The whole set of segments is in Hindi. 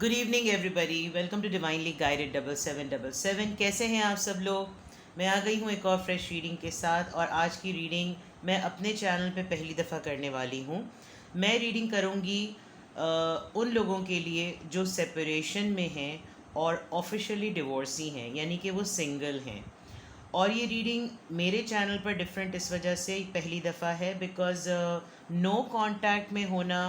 Good evening everybody, welcome to divinely guided 7777। कैसे हैं आप सब लोग। मैं आ गई हूँ एक और फ्रेश रीडिंग के साथ, और आज की रीडिंग मैं अपने चैनल पे पहली दफ़ा करने वाली हूँ। मैं रीडिंग करूँगी उन लोगों के लिए जो सेपरेशन में हैं और ऑफिशियली डिवोर्सी हैं, यानी कि वो सिंगल हैं। और ये रीडिंग मेरे चैनल पर डिफरेंट इस वजह से पहली दफ़ा है बिकॉज़ नो कांटेक्ट में होना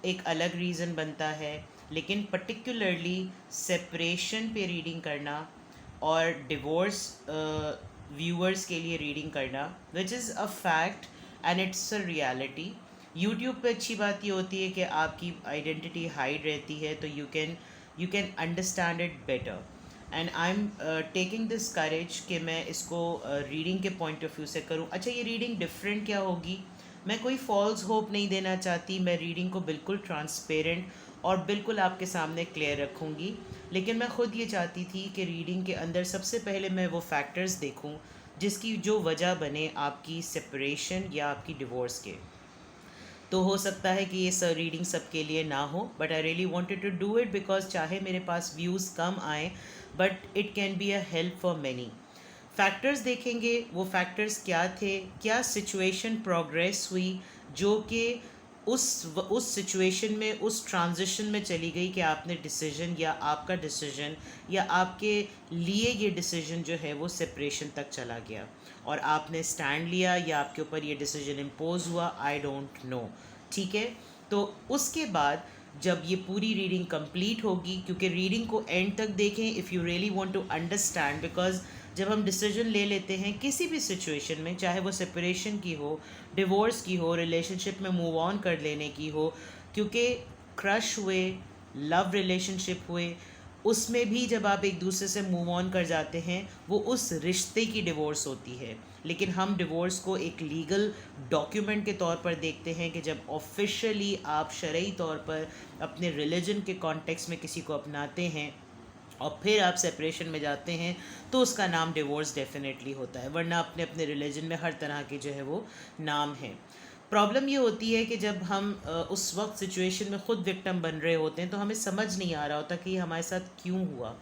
एक अलग रीज़न बनता है, लेकिन पर्टिकुलरली सेपरेशन पे रीडिंग करना और डिवोर्स व्यूअर्स के लिए रीडिंग करना which is a fact and it's a reality. YouTube पे अच्छी बात ये होती है कि आपकी आइडेंटिटी हाइड रहती है, तो you can understand it better. And I am taking this courage कि मैं इसको रीडिंग के पॉइंट ऑफ व्यू से करूँ। अच्छा, ये रीडिंग डिफरेंट क्या होगी, मैं कोई फॉल्स होप नहीं देना चाहती। मैं रीडिंग को बिल्कुल ट्रांसपेरेंट और बिल्कुल आपके सामने क्लियर रखूँगी, लेकिन मैं ख़ुद ये चाहती थी कि रीडिंग के अंदर सबसे पहले मैं वो फैक्टर्स देखूँ जिसकी जो वजह बने आपकी सेपरेशन या आपकी डिवोर्स के। तो हो सकता है कि ये सब रीडिंग सबके लिए ना हो, but I really wanted to do it because चाहे मेरे पास व्यूज़ कम आए, but it can be a help for many. Factors देखेंगे, वो फैक्टर्स क्या थे, क्या सिचुएशन प्रोग्रेस हुई जो कि उस सिचुएशन में, उस ट्रांजिशन में चली गई कि आपने डिसीजन या आपका डिसीजन या आपके लिए ये डिसीजन जो है वो सेपरेशन तक चला गया और आपने स्टैंड लिया या आपके ऊपर ये डिसीजन इम्पोज हुआ, आई डोंट नो। ठीक है, तो उसके बाद जब ये पूरी रीडिंग कंप्लीट होगी, क्योंकि रीडिंग को एंड तक देखें if you really want to understand, because जब हम डिसीजन ले लेते हैं किसी भी सिचुएशन में, चाहे वो सेपरेशन की हो, डिवोर्स की हो, रिलेशनशिप में मूव ऑन कर लेने की हो, क्योंकि क्रश हुए, लव रिलेशनशिप हुए, उसमें भी जब आप एक दूसरे से मूव ऑन कर जाते हैं वो उस रिश्ते की डिवोर्स होती है। लेकिन हम डिवोर्स को एक लीगल डॉक्यूमेंट के तौर पर देखते हैं कि जब ऑफिशियली आप शरई तौर पर अपने रिलीजन के कॉन्टेक्स्ट में किसी को अपनाते हैं और फिर आप सेपरेशन में जाते हैं, तो उसका नाम डिवोर्स डेफिनेटली होता है, वरना अपने अपने रिलीजन में हर तरह के जो है वो नाम है। प्रॉब्लम ये होती है कि जब हम उस वक्त सिचुएशन में ख़ुद विक्टिम बन रहे होते हैं तो हमें समझ नहीं आ रहा होता कि ये हमारे साथ क्यों हुआ,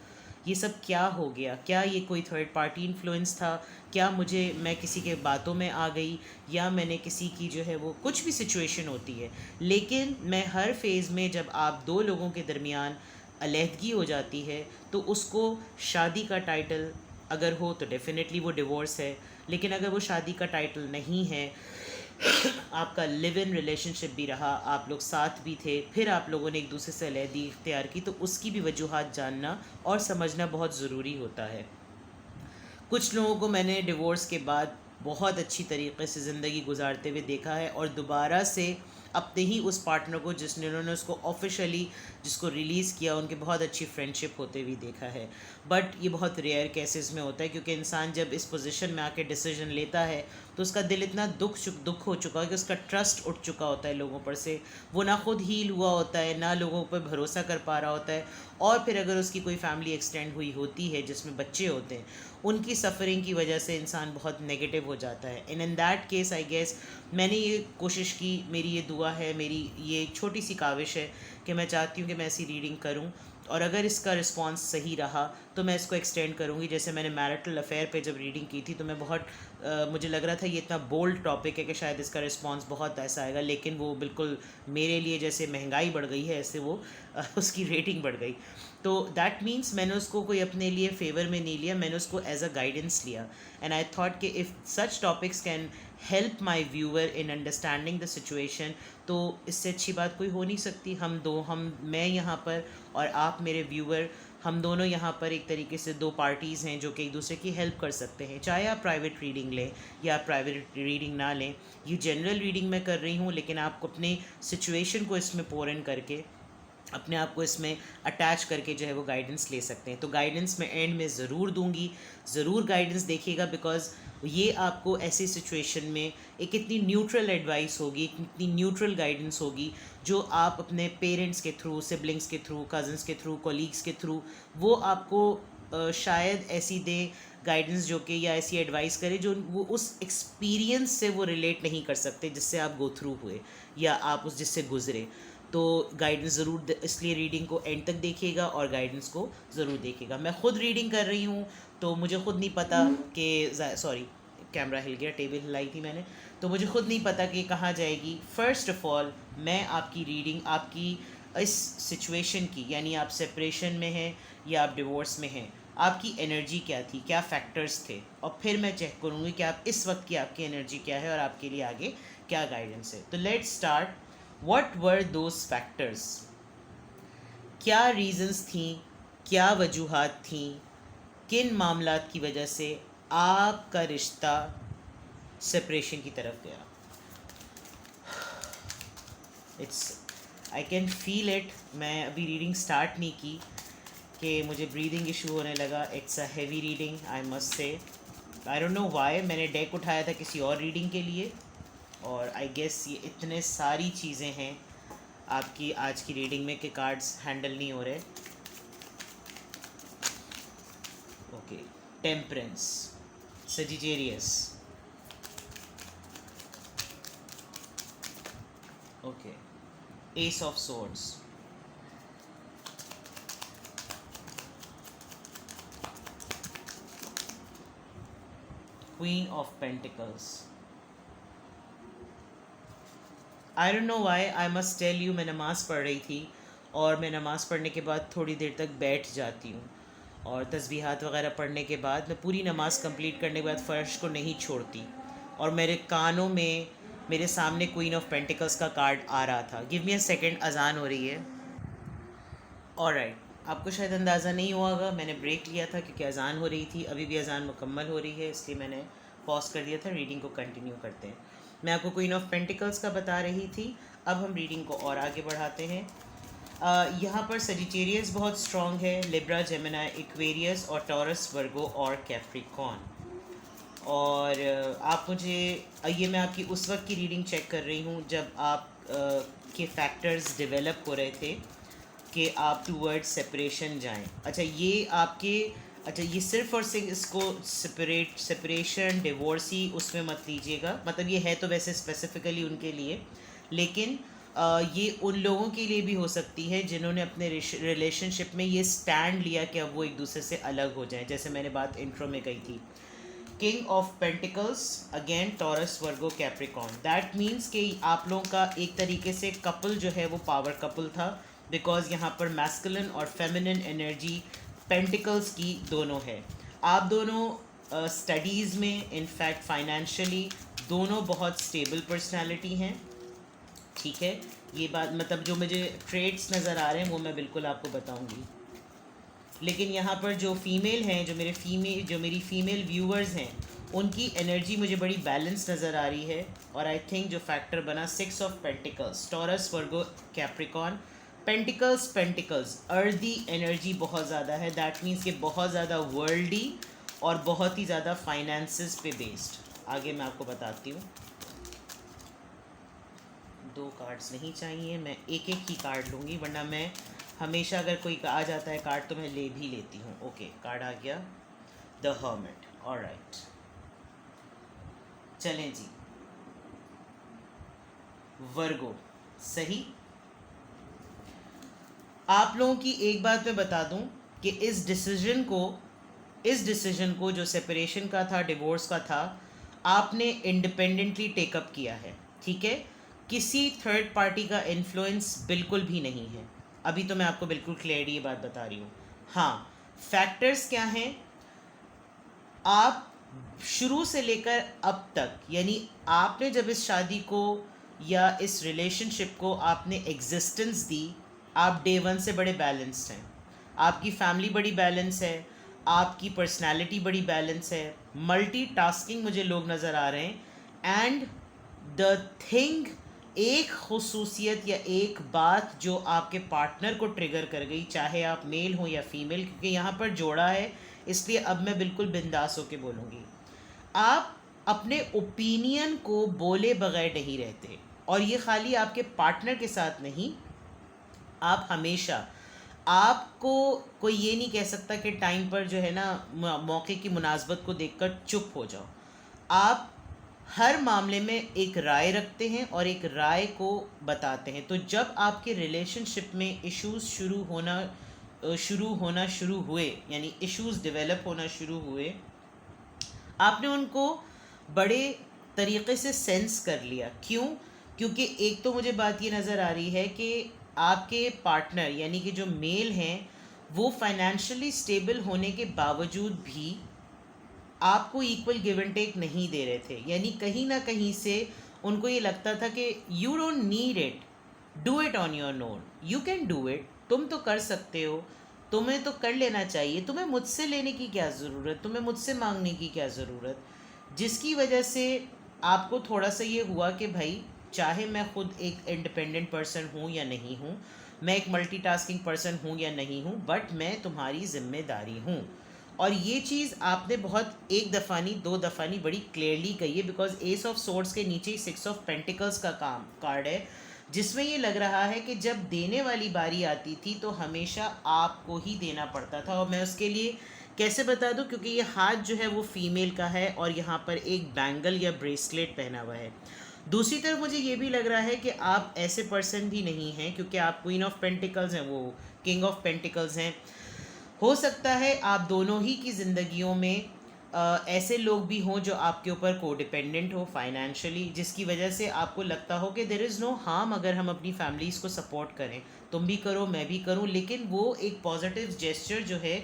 ये सब क्या हो गया, क्या ये कोई थर्ड पार्टी इन्फ्लुएंस था, क्या मैं किसी के बातों में आ गई, या मैंने किसी की जो है वो कुछ भी सिचुएशन होती है। लेकिन मैं हर फेज़ में, जब आप दो लोगों के दरमियान अलहदगी हो जाती है, तो उसको शादी का टाइटल अगर हो तो डेफिनेटली वो डिवोर्स है, लेकिन अगर वो शादी का टाइटल नहीं है, आपका लिव इन रिलेशनशिप भी रहा, आप लोग साथ भी थे, फिर आप लोगों ने एक दूसरे से अलहदी इख्तियार की, तो उसकी भी वजूहात जानना और समझना बहुत ज़रूरी होता है। कुछ लोगों को मैंने डिवोर्स के बाद बहुत अच्छी तरीके से ज़िंदगी गुजारते हुए देखा है और दोबारा से अपने ही उस पार्टनर को उन्होंने उसको ऑफिशियली जिसको रिलीज़ किया, उनके बहुत अच्छी फ्रेंडशिप होते हुए देखा है। बट ये बहुत रेयर केसेस में होता है, क्योंकि इंसान जब इस पोजीशन में आके डिसीजन लेता है तो उसका दिल इतना दुख हो चुका है कि उसका ट्रस्ट उठ चुका होता है लोगों पर से, वो ना खुद हील हुआ होता है, ना लोगों पर भरोसा कर पा रहा होता है। और फिर अगर उसकी कोई फैमिली एक्सटेंड हुई होती है जिसमें बच्चे होते हैं, उनकी सफ़रिंग की वजह से इंसान बहुत नेगेटिव हो जाता है। And in that case I guess मैंने ये कोशिश की, मेरी ये दुआ है, मेरी ये छोटी सी काविश है कि मैं चाहती हूँ कि मैं ऐसी रीडिंग करूँ, और अगर इसका रिस्पांस सही रहा तो मैं इसको एक्सटेंड करूँगी। जैसे मैंने मैरिटल अफेयर पे जब रीडिंग की थी तो मैं बहुत मुझे लग रहा था ये इतना बोल्ड टॉपिक है कि शायद इसका रिस्पांस बहुत ऐसा आएगा, लेकिन वो बिल्कुल मेरे लिए जैसे महंगाई बढ़ गई है ऐसे वो उसकी रेटिंग बढ़ गई। तो दैट मीन्स मैंने उसको कोई अपने लिए फेवर में नहीं लिया, मैंने उसको एज अ गाइडेंस लिया। एंड आई थॉट कि if such topics can help my viewer in understanding the situation, तो इससे अच्छी बात कोई हो नहीं सकती। मैं यहाँ पर और आप मेरे व्यूअर, हम दोनों यहाँ पर एक तरीके से दो पार्टीज़ हैं जो कि एक दूसरे की हेल्प कर सकते हैं, चाहे आप प्राइवेट रीडिंग लें या आप प्राइवेट रीडिंग ना लें। ये जनरल रीडिंग मैं कर रही हूँ, लेकिन आपको अपने सिचुएशन को इसमें पोर इन करके, अपने आप को इसमें अटैच करके जो है वो गाइडेंस ले सकते हैं। तो गाइडेंस मैं एंड में ज़रूर दूंगी, ज़रूर गाइडेंस देखिएगा, बिकॉज़ ये आपको ऐसी सिचुएशन में एक इतनी न्यूट्रल एडवाइस होगी, इतनी न्यूट्रल गाइडेंस होगी जो आप अपने पेरेंट्स के थ्रू, सिबलिंग्स के थ्रू, कज़न्स के थ्रू, कोलीग्स के थ्रू वो आपको शायद ऐसी दें गाइडेंस जो कि, या ऐसी एडवाइस करें जो वो उस एक्सपीरियंस से वो रिलेट नहीं कर सकते जिससे आप गो थ्रू हुए या आप उस जिससे गुज़रे। तो गाइडेंस ज़रूर इसलिए रीडिंग को एंड तक देखिएगा और गाइडेंस को ज़रूर देखिएगा। मैं ख़ुद रीडिंग कर रही हूँ तो मुझे ख़ुद नहीं पता कि सॉरी कैमरा हिल गया, टेबल हिलाई थी मैंने, तो मुझे ख़ुद नहीं पता कि कहाँ जाएगी। फ़र्स्ट ऑफ़ ऑल मैं आपकी रीडिंग आपकी इस सिचुएशन की, यानी आप सेपरेशन में हैं या आप डिवोर्स में हैं, आपकी एनर्जी क्या थी, क्या फैक्टर्स थे, और फिर मैं चेक करूँगी कि आप इस वक्त की आपकी एनर्जी क्या है और आपके लिए आगे क्या गाइडेंस है। तो let's start. What were those factors? क्या रीजंस थी, क्या वजूहात थी, किन मामलात की वजह से आपका रिश्ता सेपरेशन की तरफ गया? I can feel it. मैं अभी रीडिंग स्टार्ट नहीं की कि मुझे ब्रीदिंग इशू होने लगा। It's a heavy reading, I must say. I don't know Y मैंने डेक उठाया था किसी और रीडिंग के लिए, और आई गेस ये इतने सारी चीज़ें हैं आपकी आज की रीडिंग में कि कार्ड्स हैंडल नहीं हो रहे। Okay, temperance, Sagittarius, okay, ace of swords, queen of pentacles. I don't know why, I must tell you, मैं नमाज़ पढ़ रही थी और मैं नमाज़ पढ़ने के बाद थोड़ी देर तक बैठ जाती हूँ, और तस्बीहात वगैरह पढ़ने के बाद मैं पूरी नमाज़ कंप्लीट करने के बाद फ़र्श को नहीं छोड़ती, और मेरे कानों में मेरे सामने क्वीन ऑफ पेंटिकल्स का कार्ड आ रहा था। गिव मी अ सेकेंड, अजान हो रही है। ऑलराइट, आपको शायद अंदाज़ा नहीं हुआ होगा, मैंने ब्रेक लिया था क्योंकि अजान हो रही थी। अभी भी अजान मुकम्मल हो रही है, इसलिए मैंने पॉज कर दिया था। रीडिंग को कंटिन्यू करते हैं। मैं आपको क्वीन ऑफ पेंटिकल्स का बता रही थी। अब हम रीडिंग को और आगे बढ़ाते हैं। यहाँ पर सजिटेरियस बहुत स्ट्रॉन्ग है, लिब्रा, जेमिनी, एक्वेरियस और टॉरस, वर्गो और कैप्रिकॉन। और आप मुझे ये मैं आपकी उस वक्त की रीडिंग चेक कर रही हूँ जब आप के फैक्टर्स डेवलप हो रहे थे कि आप टूवर्ड सेपरेशन जाएं। अच्छा, ये आपके, अच्छा ये सिर्फ और सिर्फ इसको सेपरेशन डिवोर्सी उसमें मत लीजिएगा, मतलब ये है तो वैसे स्पेसिफ़िकली उनके लिए, लेकिन ये उन लोगों के लिए भी हो सकती है जिन्होंने अपने रिलेशनशिप में ये स्टैंड लिया कि अब वो एक दूसरे से अलग हो जाएं, जैसे मैंने बात इंट्रो में कही थी। King of pentacles, again taurus, Virgo, Capricorn. That means कि आप लोगों का एक तरीके से कपल जो है वो पावर कपल था, बिकॉज यहाँ पर मैस्कुलिन और फेमिनिन एनर्जी पेंटिकल्स की दोनों है। आप दोनों स्टडीज़ में, इनफैक्ट फाइनेंशियली दोनों बहुत स्टेबल पर्सनालिटी हैं, ठीक है। ये बात मतलब जो मुझे ट्रेड्स नज़र आ रहे हैं वो मैं बिल्कुल आपको बताऊंगी, लेकिन यहाँ पर जो फीमेल हैं, जो मेरी फ़ीमेल व्यूअर्स हैं, उनकी एनर्जी मुझे बड़ी बैलेंस नज़र आ रही है। और आई थिंक जो फैक्टर बना 6 of pentacles, taurus, Virgo, Capricorn, pentacles earthy energy बहुत ज़्यादा है। दैट मीन्स कि बहुत ज़्यादा वर्ल्डी और बहुत ही ज़्यादा फाइनेंसेस पे बेस्ड। आगे मैं आपको बताती हूँ। 2 कार्ड्स नहीं चाहिए, मैं एक एक ही कार्ड लूँगी, वरना मैं हमेशा अगर कोई आ जाता है कार्ड तो मैं ले भी लेती हूँ। ओके, कार्ड आ गया, द हर्मिट। ऑलराइट, चलें जी। वर्गो, सही। आप लोगों की एक बात मैं बता दूं कि इस डिसीजन को जो सेपरेशन का था, डिवोर्स का था, आपने इंडिपेंडेंटली टेकअप किया है, ठीक है। किसी थर्ड पार्टी का इन्फ्लुएंस बिल्कुल भी नहीं है। अभी तो मैं आपको बिल्कुल क्लियरली ये बात बता रही हूँ। हाँ, फैक्टर्स क्या हैं? आप शुरू से लेकर अब तक, यानी आपने जब इस शादी को या इस रिलेशनशिप को आपने एग्जिस्टेंस दी, आप डे वन से बड़े बैलेंस्ड हैं। आपकी फैमिली बड़ी बैलेंस है, आपकी पर्सनालिटी बड़ी बैलेंस है, मल्टीटास्किंग मुझे लोग नज़र आ रहे हैं। एंड द थिंग, एक खुसूसियत या एक बात जो आपके पार्टनर को ट्रिगर कर गई, चाहे आप मेल हो या फीमेल, क्योंकि यहाँ पर जोड़ा है, इसलिए अब मैं बिल्कुल बिंदास होकर बोलूँगी। आप अपने ओपिनियन को बोले बगैर नहीं रहते, और ये खाली आपके पार्टनर के साथ नहीं, आप हमेशा, आपको कोई ये नहीं कह सकता कि टाइम पर जो है ना मौके की मुनासबत को देखकर चुप हो जाओ। आप हर मामले में एक राय रखते हैं और एक राय को बताते हैं। तो जब आपके रिलेशनशिप में इश्यूज शुरू हुए, यानी इश्यूज डेवलप होना शुरू हुए, आपने उनको बड़े तरीके से सेंस कर लिया। क्यों? क्योंकि एक तो मुझे बात ये नज़र आ रही है कि आपके पार्टनर यानी कि जो मेल हैं वो फाइनेंशियली स्टेबल होने के बावजूद भी आपको इक्वल गिव एंड टेक नहीं दे रहे थे। यानी कहीं ना कहीं से उनको ये लगता था कि you don't need it, do it on your own, you can do it, तुम तो कर सकते हो, तुम्हें तो कर लेना चाहिए, तुम्हें मुझसे लेने की क्या ज़रूरत, तुम्हें मुझसे मांगने की क्या ज़रूरत। जिसकी वजह से आपको थोड़ा सा ये हुआ कि भाई चाहे मैं खुद एक इंडिपेंडेंट पर्सन हूँ या नहीं हूँ, मैं एक मल्टीटास्किंग पर्सन हूँ या नहीं हूँ, बट मैं तुम्हारी जिम्मेदारी हूँ। और ये चीज़ आपने बहुत एक दफ़ा नहीं दो दफ़ा नहीं बड़ी क्लियरली कही है, बिकॉज एस ऑफ सोर्ड्स के नीचे ही सिक्स ऑफ पेंटिकल्स का काम कार्ड है, जिसमें ये लग रहा है कि जब देने वाली बारी आती थी तो हमेशा आपको ही देना पड़ता था। और मैं उसके लिए कैसे बता दूं, क्योंकि ये हाथ जो है वो फीमेल का है और यहाँ पर एक बैंगल या ब्रेसलेट पहना हुआ है। दूसरी तरफ मुझे ये भी लग रहा है कि आप ऐसे पर्सन भी नहीं हैं, क्योंकि आप क्वीन ऑफ पेंटिकल्स हैं, वो किंग ऑफ पेंटिकल्स हैं। हो सकता है आप दोनों ही की ज़िंदगियों में ऐसे लोग भी हों जो आपके ऊपर कोडिपेंडेंट हो फाइनेंशियली, जिसकी वजह से आपको लगता हो कि देयर इज़ नो हार्म अगर हम अपनी फैमिलीज़ को सपोर्ट करें, तुम भी करो मैं भी करूं। लेकिन वो एक पॉजिटिव जेस्चर जो है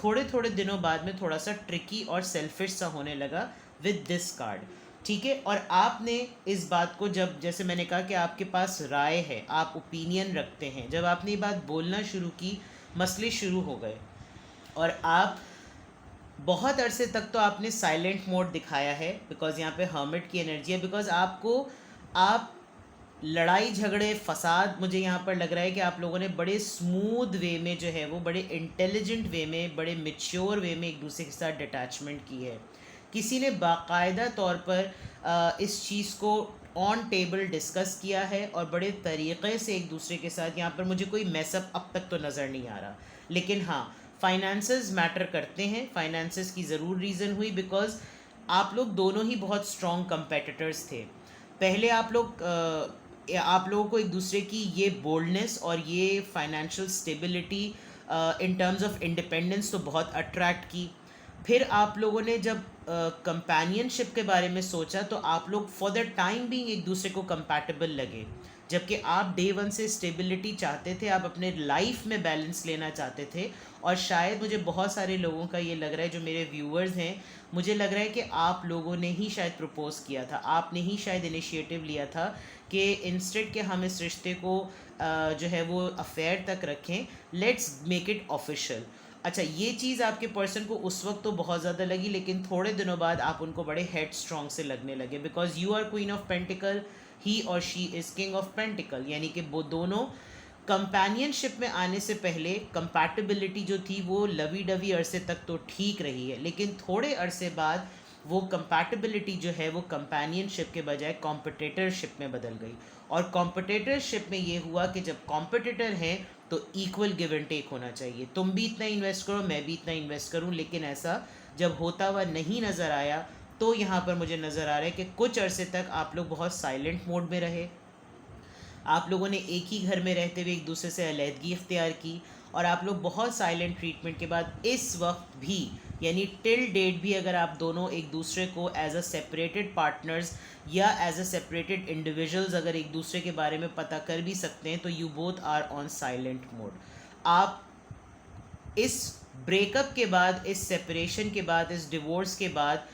थोड़े थोड़े दिनों बाद में थोड़ा सा ट्रिकी और सेल्फिश सा होने लगा विद दिस कार्ड। ठीक है, और आपने इस बात को, जब जैसे मैंने कहा कि आपके पास राय है, आप ओपिनियन रखते हैं, जब आपने ये बात बोलना शुरू की मसले शुरू हो गए। और आप बहुत अरसे तक तो आपने साइलेंट मोड दिखाया है, बिकॉज यहाँ पे हर्मिट की एनर्जी है, बिकॉज आप लड़ाई झगड़े फसाद, मुझे यहाँ पर लग रहा है कि आप लोगों ने बड़े स्मूथ वे में जो है वो बड़े इंटेलिजेंट वे में, बड़े मिच्योर वे में एक दूसरे के साथ डिटैचमेंट की है। किसी ने बाकायदा तौर पर इस चीज़ को ऑन टेबल डिस्कस किया है और बड़े तरीक़े से एक दूसरे के साथ, यहाँ पर मुझे कोई मैसअप अब तक तो नज़र नहीं आ रहा। लेकिन हाँ, फाइनेंसेस मैटर करते हैं, फाइनेंसेस की ज़रूर रीज़न हुई, बिकॉज आप लोग दोनों ही बहुत स्ट्रॉन्ग कंपेटिटर्स थे। पहले आप लोगों को एक दूसरे की ये बोल्डनेस और ये financial stability in terms of independence तो बहुत अट्रैक्ट की। फिर आप लोगों ने जब कंपेनियनशिप के बारे में सोचा तो आप लोग फॉर द टाइम बीइंग एक दूसरे को कंपैटिबल लगे, जबकि आप डे वन से स्टेबिलिटी चाहते थे, आप अपने लाइफ में बैलेंस लेना चाहते थे। और शायद मुझे बहुत सारे लोगों का ये लग रहा है, जो मेरे व्यूअर्स हैं, मुझे लग रहा है कि आप लोगों ने ही शायद प्रपोज़ किया था, आपने ही शायद इनिशिएटिव लिया था कि इंस्टेड के हम इस रिश्ते को जो है वो अफेयर तक रखें, लेट्स मेक इट ऑफिशियल। अच्छा, ये चीज़ आपके पर्सन को उस वक्त तो बहुत ज़्यादा लगी, लेकिन थोड़े दिनों बाद आप उनको बड़े हेड स्ट्रॉन्ग से लगने लगे, because you are queen of pentacle, he और she is king of pentacle. यानी कि वो दोनों कंपेनियनशिप में आने से पहले कंपैटिबिलिटी जो थी वो लवी डवी अरसे तक तो ठीक रही है, लेकिन थोड़े अरसे बाद वो कंपैटिबिलिटी जो है वो कंपेनियनशिप के बजाय कॉम्पिटिटरशिप में बदल गई। और कॉम्पिटिटरशिप में ये हुआ कि जब कॉम्पिटिटर हैं तो इक्वल गिव एंड टेक होना चाहिए, तुम भी इतना इन्वेस्ट करो मैं भी इतना इन्वेस्ट करूं। लेकिन ऐसा जब होता हुआ नहीं नज़र आया, तो यहाँ पर मुझे नज़र आ रहा है कि कुछ अरसे तक आप लोग बहुत साइलेंट मोड में रहे, आप लोगों ने एक ही घर में रहते हुए एक दूसरे से अलहदगी इख्तियार की, और आप लोग बहुत साइलेंट ट्रीटमेंट के बाद इस वक्त भी, यानी टिल डेट भी, अगर आप दोनों एक दूसरे को एज अ सेपरेटेड पार्टनर्स या एज अ सेपरेटेड इंडिविजुअल्स अगर एक दूसरे के बारे में पता कर भी सकते हैं, तो you both are on silent mode. आप इस ब्रेकअप के बाद, इस सेपरेशन के बाद, इस डिवोर्स के बाद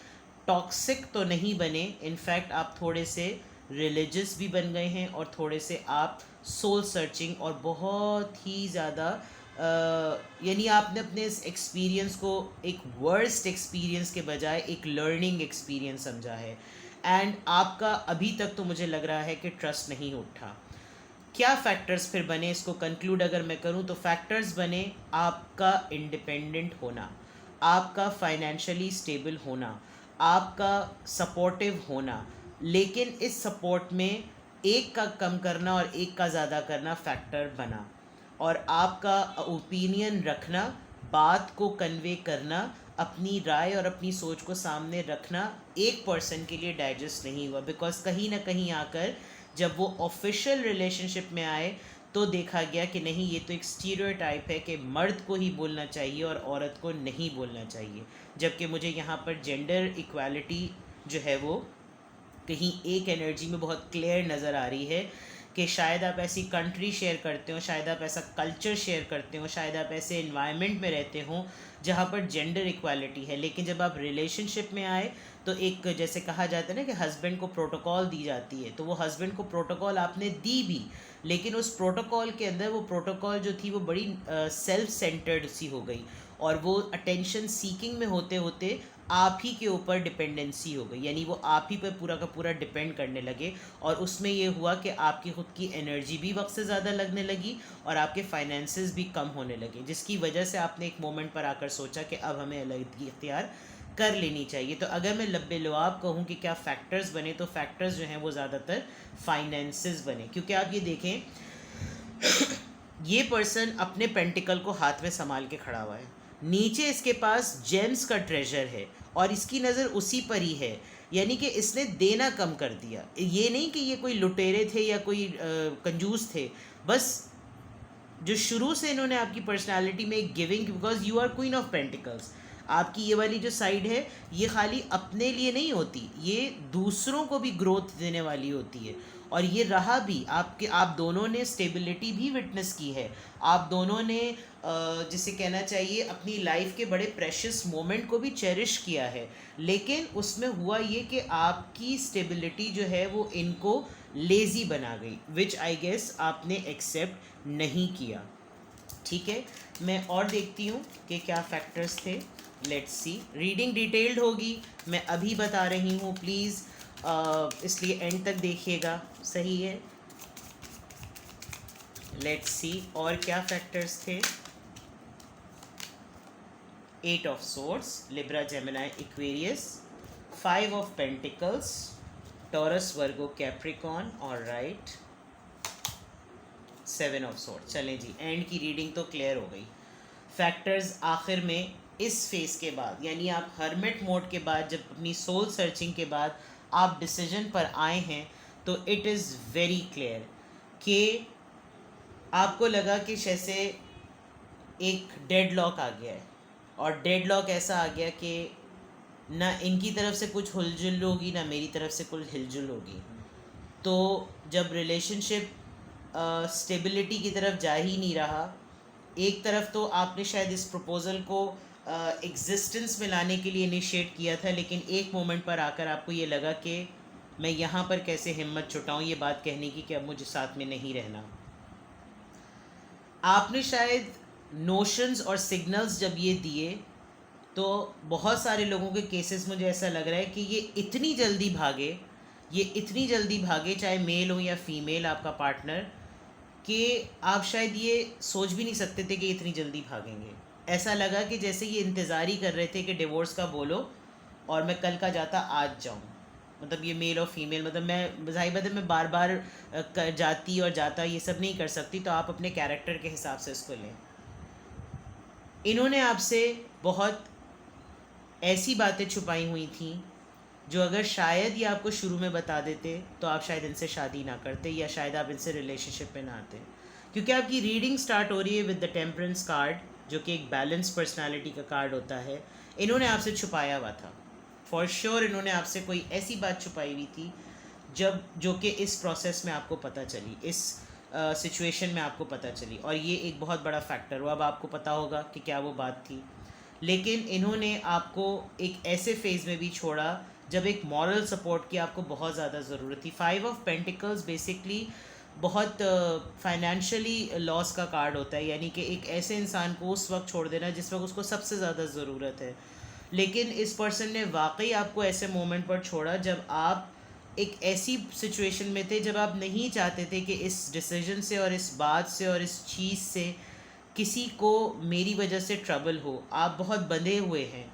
टॉक्सिक तो नहीं बने, इनफैक्ट आप थोड़े से रिलीजियस भी बन गए हैं और थोड़े से आप सोल सर्चिंग और बहुत ही ज़्यादा यानी आपने अपने इस एक्सपीरियंस को एक वर्स्ट एक्सपीरियंस के बजाय एक लर्निंग एक्सपीरियंस समझा है। एंड आपका अभी तक तो मुझे लग रहा है कि ट्रस्ट नहीं उठा। क्या फैक्टर्स फिर बने, इसको कंक्लूड अगर मैं करूं तो फैक्टर्स बने आपका इंडिपेंडेंट होना, आपका फाइनेंशियली स्टेबल होना, आपका सपोर्टिव होना, लेकिन इस सपोर्ट में एक का कम करना और एक का ज़्यादा करना फैक्टर बना, और आपका ओपिनियन रखना, बात को कन्वे करना, अपनी राय और अपनी सोच को सामने रखना एक पर्सन के लिए डाइजेस्ट नहीं हुआ, बिकॉज कहीं ना कहीं आकर जब वो ऑफिशियल रिलेशनशिप में आए तो देखा गया कि नहीं, ये तो एक स्टीरियोटाइप है कि मर्द को ही बोलना चाहिए और औरत को नहीं बोलना चाहिए। जबकि मुझे यहाँ पर जेंडर इक्वालिटी जो है वो कहीं एक एनर्जी में बहुत क्लियर नज़र आ रही है कि शायद आप ऐसी कंट्री शेयर करते हो, शायद आप ऐसा कल्चर शेयर करते हो, शायद आप ऐसे इन्वायरमेंट में रहते हो जहाँ पर जेंडर इक्वालिटी है, लेकिन जब आप रिलेशनशिप में आए तो एक जैसे कहा जाता है ना कि हस्बैंड को प्रोटोकॉल दी जाती है, तो वो हस्बैंड को प्रोटोकॉल आपने दी भी, लेकिन उस प्रोटोकॉल के अंदर वो प्रोटोकॉल जो थी वो बड़ी सेल्फ सेंटर्ड सी हो गई और वो अटेंशन सीकिंग में होते होते आप ही के ऊपर डिपेंडेंसी हो गई, यानी वो आप ही पर पूरा का पूरा डिपेंड करने लगे। और उसमें ये हुआ कि आपकी ख़ुद की एनर्जी भी वक्त से ज़्यादा लगने लगी और आपके फाइनेंसेस भी कम होने लगे, जिसकी वजह से आपने एक मोमेंट पर आकर सोचा कि अब हमें अलग इख्तियार कर लेनी चाहिए। तो अगर मैं लब्बे लुआब कहूँ कि क्या फैक्टर्स बने, तो फैक्टर्स जो हैं वो ज़्यादातर फाइनेंसेस बने, क्योंकि आप ये देखें ये पर्सन अपने पेंटिकल को हाथ में संभाल के खड़ा हुआ है, नीचे इसके पास जेम्स का ट्रेजर है और इसकी नज़र उसी पर ही है, यानी कि इसने देना कम कर दिया। ये नहीं कि ये कोई लुटेरे थे या कोई कंजूस थे, बस जो शुरू से इन्होंने आपकी पर्सनालिटी में एक giving, because you are queen of pentacles, आपकी ये वाली जो साइड है ये खाली अपने लिए नहीं होती, ये दूसरों को भी ग्रोथ देने वाली होती है। और ये रहा भी आप दोनों ने स्टेबिलिटी भी विटनेस की है, आप दोनों ने जिसे कहना चाहिए अपनी लाइफ के बड़े प्रेशियस मोमेंट को भी चेरिश किया है, लेकिन उसमें हुआ ये कि आपकी स्टेबिलिटी जो है वो इनको लेज़ी बना गई, विच आई गेस आपने एक्सेप्ट नहीं किया। ठीक है, मैं और देखती हूँ कि क्या फैक्टर्स थे। लेट्स सी, रीडिंग डिटेल्ड होगी, मैं अभी बता रही हूँ, प्लीज़ इसलिए एंड तक देखिएगा, सही है। लेट्स सी और क्या फैक्टर्स थे। 8 of swords, Libra Gemini Aquarius, 5 of pentacles, Taurus Virgo Capricorn और राइट 7 ऑफ सोर्ड्स। चलें जी, एंड की रीडिंग तो क्लियर हो गई। फैक्टर्स आखिर में इस फेस के बाद, यानी आप हर्मिट मोड के बाद, जब अपनी सोल सर्चिंग के बाद आप डिसीजन पर आए हैं, तो इट इज़ वेरी क्लियर कि आपको लगा कि जैसे एक डेड लॉक आ गया है, और डेड लॉक ऐसा आ गया कि ना इनकी तरफ से कुछ हिलजुल होगी ना मेरी तरफ से कुछ हिलजुल होगी। तो जब रिलेशनशिप स्टेबिलिटी की तरफ जा ही नहीं रहा, एक तरफ तो आपने शायद इस प्रपोज़ल को एग्जिस्टेंस में लाने के लिए इनिशिएट किया था, लेकिन एक मोमेंट पर आकर आपको ये लगा कि मैं यहाँ पर कैसे हिम्मत जुटाऊँ ये बात कहने की कि अब मुझे साथ में नहीं रहना। आपने शायद नोशंस और सिग्नल्स जब ये दिए, तो बहुत सारे लोगों के केसेस मुझे ऐसा लग रहा है कि ये इतनी जल्दी भागे, चाहे मेल हो या फीमेल आपका पार्टनर, कि आप शायद ये सोच भी नहीं सकते थे कि इतनी जल्दी भागेंगे। ऐसा लगा कि जैसे ये इंतज़ार ही कर रहे थे कि डिवोर्स का बोलो और मैं कल का जाता आज जाऊँ। मतलब ये मेल और फीमेल, मतलब मैं ज़ाहिर बात है मैं बार बार जाती और जाता ये सब नहीं कर सकती, तो आप अपने कैरेक्टर के हिसाब से इसको लें। इन्होंने आपसे बहुत ऐसी बातें छुपाई हुई थी जो अगर शायद ये आपको शुरू में बता देते तो आप शायद इनसे शादी ना करते, या शायद आप इनसे रिलेशनशिप में ना आते, क्योंकि आपकी रीडिंग स्टार्ट हो रही है विद द टेम्परेंस कार्ड, जो कि एक बैलेंस पर्सनालिटी का कार्ड होता है। इन्होंने आपसे छुपाया हुआ था, फॉर श्योर इन्होंने आपसे कोई ऐसी बात छुपाई हुई थी जो कि इस प्रोसेस में आपको पता चली, इस सिचुएशन में आपको पता चली, और ये एक बहुत बड़ा फैक्टर हुआ। अब आपको पता होगा कि क्या वो बात थी, लेकिन इन्होंने आपको एक ऐसे फेज़ में भी छोड़ा जब एक मॉरल सपोर्ट की आपको बहुत ज़्यादा ज़रूरत थी। 5 ऑफ पेंटिकल्स बेसिकली बहुत फाइनेंशियली लॉस का कार्ड होता है, यानी कि एक ऐसे इंसान को उस वक्त छोड़ देना जिस वक्त उसको सबसे ज़्यादा ज़रूरत है। लेकिन इस पर्सन ने वाकई आपको ऐसे मोमेंट पर छोड़ा जब आप एक ऐसी सिचुएशन में थे जब आप नहीं चाहते थे कि इस डिसीजन से और इस बात से और इस चीज़ से किसी को मेरी वजह से ट्रबल हो। आप बहुत बंधे हुए हैं।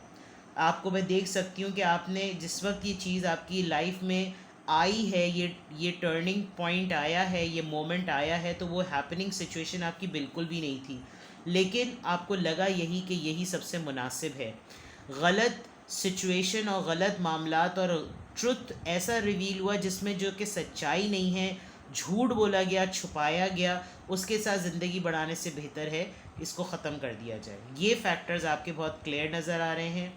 आपको मैं देख सकती हूँ कि आपने जिस वक्त ये चीज़ आपकी लाइफ में आई है, ये टर्निंग पॉइंट आया है, ये मोमेंट आया है, तो वो हैपनिंग सिचुएशन आपकी बिल्कुल भी नहीं थी, लेकिन आपको लगा यही कि यही सबसे मुनासिब है। गलत सिचुएशन और गलत मामलात और ट्रुथ ऐसा रिवील हुआ जिसमें जो कि सच्चाई नहीं है, झूठ बोला गया, छुपाया गया, उसके साथ ज़िंदगी बढ़ाने से बेहतर है इसको ख़त्म कर दिया जाए। ये फैक्टर्स आपके बहुत क्लियर नज़र आ रहे हैं।